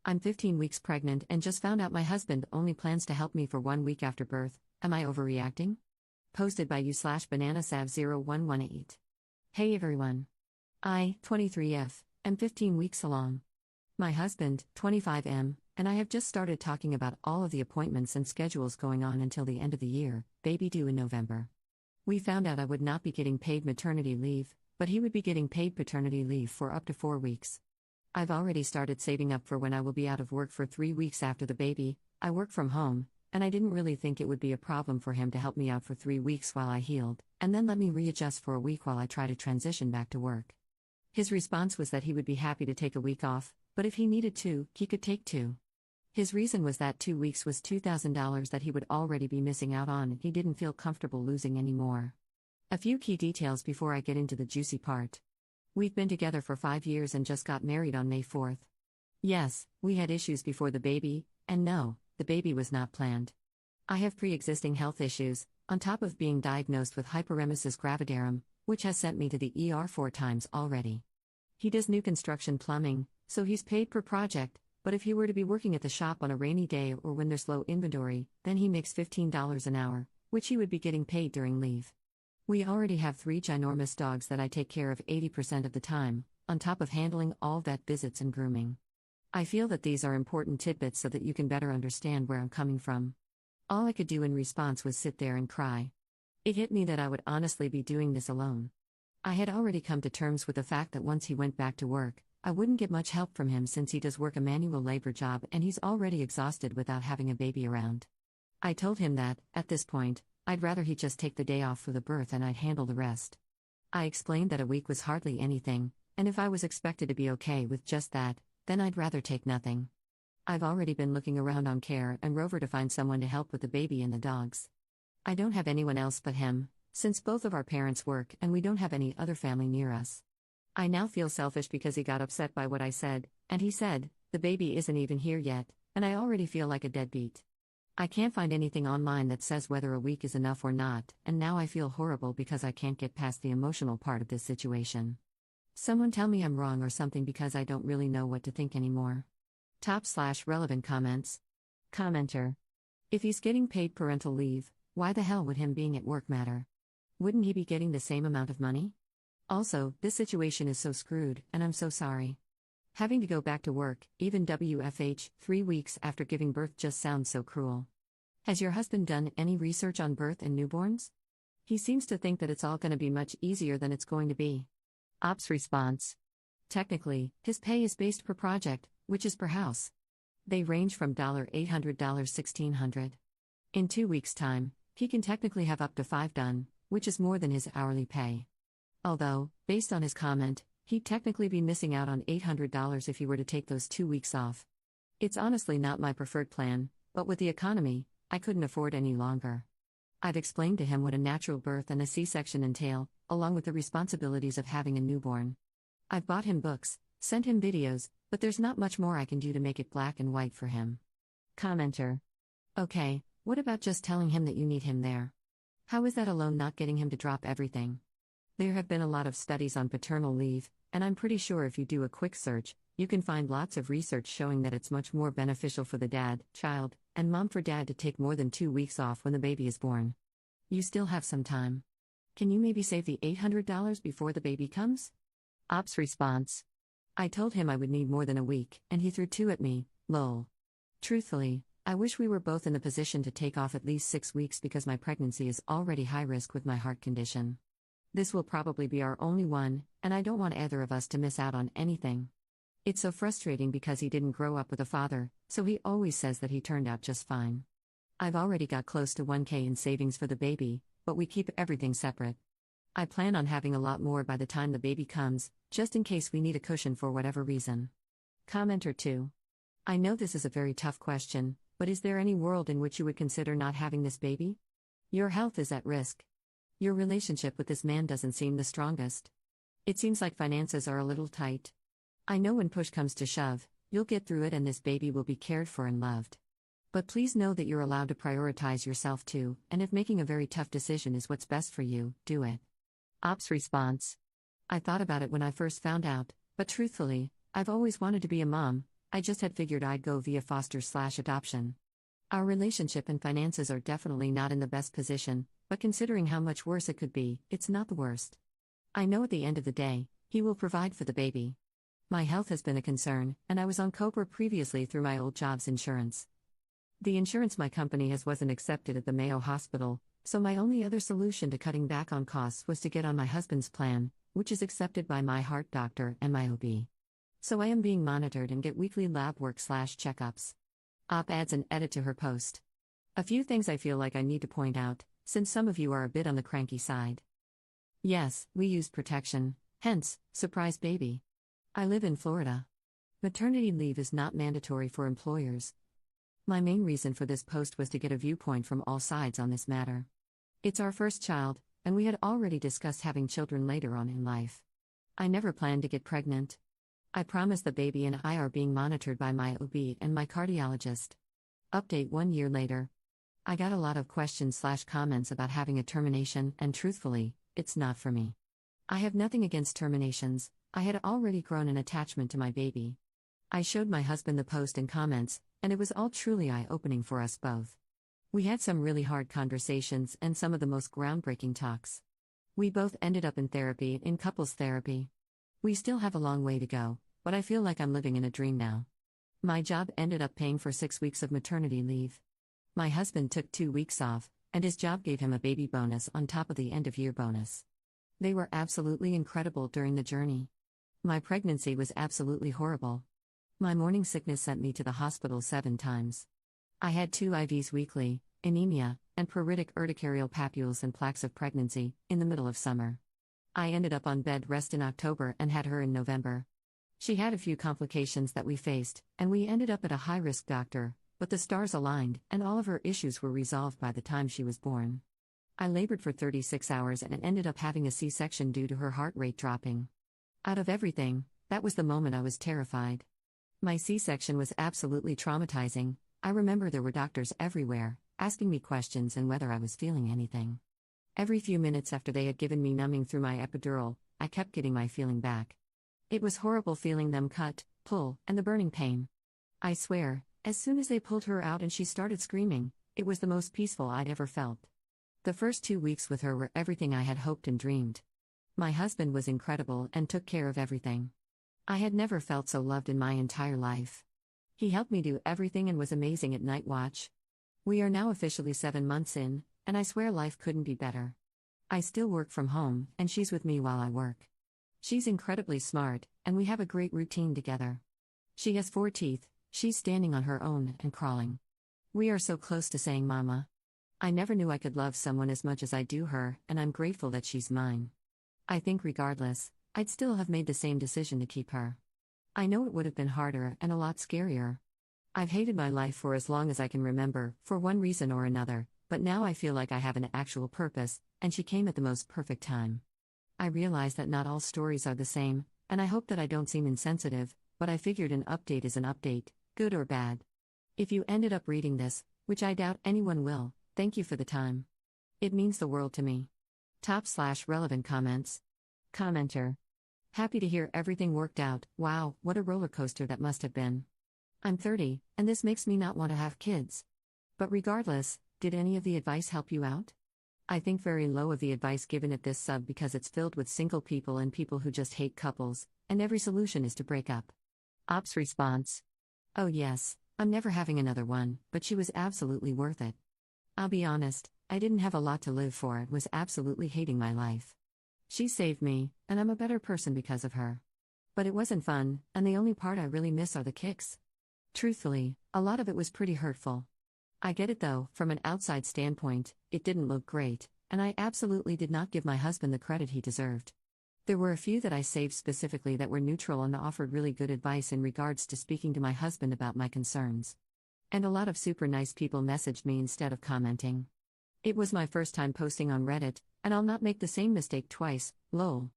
I'm 15 weeks pregnant and just found out my husband only plans to help me for 1 week after birth. Am I overreacting? Posted by you/bananasav0118. Hey everyone. I, 23F, am 15 weeks along. My husband, 25M, and I have just started talking about all of the appointments and schedules going on until the end of the year, baby due in November. We found out I would not be getting paid maternity leave, but he would be getting paid paternity leave for up to 4 weeks. I've already started saving up for when I will be out of work for 3 weeks after the baby. I work from home, and I didn't really think it would be a problem for him to help me out for 3 weeks while I healed, and then let me readjust for a week while I try to transition back to work. His response was that he would be happy to take a week off, but if he needed to, he could take 2. His reason was that 2 weeks was $2,000 that he would already be missing out on and he didn't feel comfortable losing any more. A few key details before I get into the juicy part. We've been together for 5 years and just got married on May 4th. Yes, we had issues before the baby, and no, the baby was not planned. I have pre-existing health issues, on top of being diagnosed with hyperemesis gravidarum, which has sent me to the ER 4 times already. He does new construction plumbing, so he's paid per project, but if he were to be working at the shop on a rainy day or when there's low inventory, then he makes $15 an hour, which he would be getting paid during leave. We already have 3 ginormous dogs that I take care of 80% of the time, on top of handling all vet visits and grooming. I feel that these are important tidbits so that you can better understand where I'm coming from. All I could do in response was sit there and cry. It hit me that I would honestly be doing this alone. I had already come to terms with the fact that once he went back to work, I wouldn't get much help from him since he does work a manual labor job and he's already exhausted without having a baby around. I told him that, at this point, I'd rather he just take the day off for the birth and I'd handle the rest. I explained that a week was hardly anything, and if I was expected to be okay with just that, then I'd rather take nothing. I've already been looking around on Care and Rover to find someone to help with the baby and the dogs. I don't have anyone else but him, since both of our parents work and we don't have any other family near us. I now feel selfish because he got upset by what I said, and he said, the baby isn't even here yet, and I already feel like a deadbeat. I can't find anything online that says whether a week is enough or not, and now I feel horrible because I can't get past the emotional part of this situation. Someone tell me I'm wrong or something because I don't really know what to think anymore. Top/relevant comments. Commenter. If he's getting paid parental leave, why the hell would him being at work matter? Wouldn't he be getting the same amount of money? Also, this situation is so screwed, and I'm so sorry. Having to go back to work, even WFH, 3 weeks after giving birth just sounds so cruel. Has your husband done any research on birth and newborns? He seems to think that it's all going to be much easier than it's going to be. Ops response. Technically, his pay is based per project, which is per house. They range from $800 to $1,600. In 2 weeks' time, he can technically have up to 5 done, which is more than his hourly pay. Although, based on his comment, he'd technically be missing out on $800 if he were to take those 2 weeks off. It's honestly not my preferred plan, but with the economy, I couldn't afford any longer. I've explained to him what a natural birth and a C-section entail, along with the responsibilities of having a newborn. I've bought him books, sent him videos, but there's not much more I can do to make it black and white for him. Commenter. Okay, what about just telling him that you need him there? How is that alone not getting him to drop everything? There have been a lot of studies on paternal leave, and I'm pretty sure if you do a quick search, you can find lots of research showing that it's much more beneficial for the dad, child, and mom for dad to take more than 2 weeks off when the baby is born. You still have some time. Can you maybe save the $800 before the baby comes? Ops response. I told him I would need more than a week, and he threw 2 at me, lol. Truthfully, I wish we were both in the position to take off at least 6 weeks because my pregnancy is already high risk with my heart condition. This will probably be our only one, and I don't want either of us to miss out on anything. It's so frustrating because he didn't grow up with a father, so he always says that he turned out just fine. I've already got close to $1,000 in savings for the baby, but we keep everything separate. I plan on having a lot more by the time the baby comes, just in case we need a cushion for whatever reason. Commenter 2. I know this is a very tough question, but is there any world in which you would consider not having this baby? Your health is at risk. Your relationship with this man doesn't seem the strongest. It seems like finances are a little tight. I know when push comes to shove, you'll get through it and this baby will be cared for and loved. But please know that you're allowed to prioritize yourself too, and if making a very tough decision is what's best for you, do it. Ops response. I thought about it when I first found out, but truthfully, I've always wanted to be a mom, I just had figured I'd go via foster/adoption. Our relationship and finances are definitely not in the best position, but considering how much worse it could be, it's not the worst. I know at the end of the day, he will provide for the baby. My health has been a concern, and I was on COBRA previously through my old job's insurance. The insurance my company has wasn't accepted at the Mayo Hospital, so my only other solution to cutting back on costs was to get on my husband's plan, which is accepted by my heart doctor and my OB. So I am being monitored and get weekly lab work/checkups. Adds an edit to her post. A few things I feel like I need to point out, since some of you are a bit on the cranky side. Yes, we use protection, hence, surprise baby. I live in Florida. Maternity leave is not mandatory for employers. My main reason for this post was to get a viewpoint from all sides on this matter. It's our first child, and we had already discussed having children later on in life. I never planned to get pregnant. I promise the baby and I are being monitored by my OB and my cardiologist. Update 1 year later. I got a lot of questions/comments about having a termination, and truthfully, it's not for me. I have nothing against terminations. I had already grown an attachment to my baby. I showed my husband the post and comments, and it was all truly eye-opening for us both. We had some really hard conversations and some of the most groundbreaking talks. We both ended up in therapy, in couples therapy. We still have a long way to go, but I feel like I'm living in a dream now. My job ended up paying for 6 weeks of maternity leave. My husband took 2 weeks off, and his job gave him a baby bonus on top of the end-of-year bonus. They were absolutely incredible during the journey. My pregnancy was absolutely horrible. My morning sickness sent me to the hospital 7 times. I had 2 IVs weekly, anemia, and pruritic urticarial papules and plaques of pregnancy, in the middle of summer. I ended up on bed rest in October and had her in November. She had a few complications that we faced, and we ended up at a high-risk doctor, but the stars aligned, and all of her issues were resolved by the time she was born. I labored for 36 hours and ended up having a C-section due to her heart rate dropping. Out of everything, that was the moment I was terrified. My C-section was absolutely traumatizing. I remember there were doctors everywhere, asking me questions and whether I was feeling anything. Every few minutes after they had given me numbing through my epidural, I kept getting my feeling back. It was horrible feeling them cut, pull, and the burning pain. I swear, as soon as they pulled her out and she started screaming, it was the most peaceful I'd ever felt. The first 2 weeks with her were everything I had hoped and dreamed. My husband was incredible and took care of everything. I had never felt so loved in my entire life. He helped me do everything and was amazing at night watch. We are now officially 7 months in, and I swear life couldn't be better. I still work from home, and she's with me while I work. She's incredibly smart, and we have a great routine together. She has 4 teeth, she's standing on her own and crawling. We are so close to saying mama. I never knew I could love someone as much as I do her, and I'm grateful that she's mine. I think regardless, I'd still have made the same decision to keep her. I know it would have been harder and a lot scarier. I've hated my life for as long as I can remember, for one reason or another, but now I feel like I have an actual purpose, and she came at the most perfect time. I realize that not all stories are the same, and I hope that I don't seem insensitive, but I figured an update is an update, good or bad. If you ended up reading this, which I doubt anyone will, thank you for the time. It means the world to me. Top/relevant comments. Commenter. Happy to hear everything worked out. Wow, what a roller coaster that must have been. I'm 30, and this makes me not want to have kids. But regardless, did any of the advice help you out? I think very low of the advice given at this sub because it's filled with single people and people who just hate couples, and every solution is to break up. Ops response. Oh yes, I'm never having another one, but she was absolutely worth it. I'll be honest, I didn't have a lot to live for and was absolutely hating my life. She saved me, and I'm a better person because of her. But it wasn't fun, and the only part I really miss are the kicks. Truthfully, a lot of it was pretty hurtful. I get it though, from an outside standpoint, it didn't look great, and I absolutely did not give my husband the credit he deserved. There were a few that I saved specifically that were neutral and offered really good advice in regards to speaking to my husband about my concerns. And a lot of super nice people messaged me instead of commenting. It was my first time posting on Reddit, and I'll not make the same mistake twice, lol.